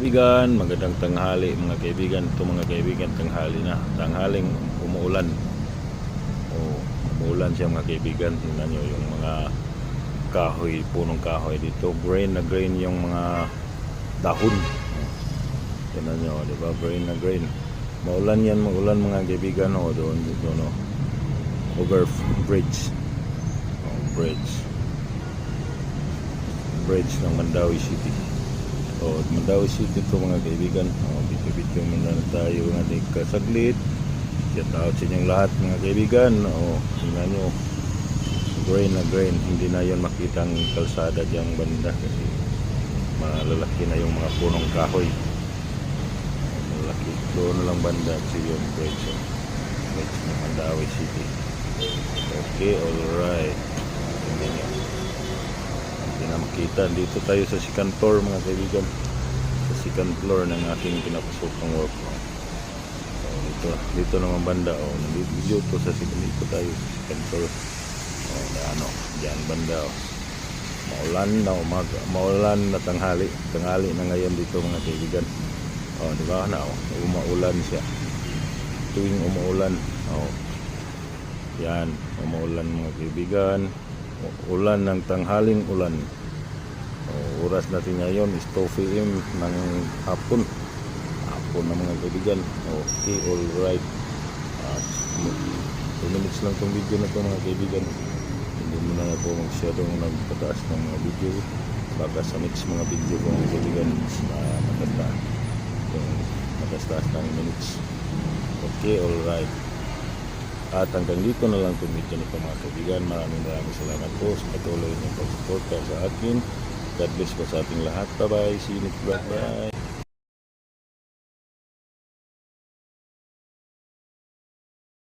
kaibigan, magandang tanghali mga kaibigan. Ito mga kaibigan, tanghali na. Tanghaling umuulan. Umuulan siya mga kaibigan. Tingnan nyo yung mga kahoy, punong kahoy dito. Grain na grain yung mga dahon. Tingnan nyo, di ba? Grain na grain. Maulan yan, maulan mga kaibigan. Doon dito, no? Over bridge. Bridge ng Mandawi City. Mandawi City ito mga kaibigan. Video muna na tayo nga di kasaglit. Shout out sa inyong lahat mga kaibigan. Tingnan nyo, grain na grain. Hindi na yon makitang kalsada diyang banda kasi malalaki na yung mga punong kahoy. Malaki doon na lang banda sa yung bridge ng Mandawi City. Okay, alright. Tingnan nyo, hindi na makita. Dito tayo sa second floor mga kaibigan, sa second floor ng aking pinapasokang work. Dito naman banda. Dito to sa second, dito tayo sa second floor. Diyan banda. Maulan na umaga, maulan na tanghali na ngayon dito mga kaibigan. Di ba na umaulan siya tuwing umuulan. Yan, umuulan mga kaibigan. Ulan ng tanghaling ulan. Oras natin ngayon is 2 PM ng hapon na mga kaibigan. Okay, alright. 2 minutes lang itong video na ito mga kaibigan. Hindi mo na ako masyadong nagpataas ng mga video. Baka sa next mga video ko mga kaibigan na nakastaas ng minutes. Okay, alright. At hanggang dito na lang itong video nito mga kaibigan. Maraming salamat po sa patuloy ng pagsuporta sa akin. God bless po sa ating lahat. Bye bye. See you next vlog. Bye.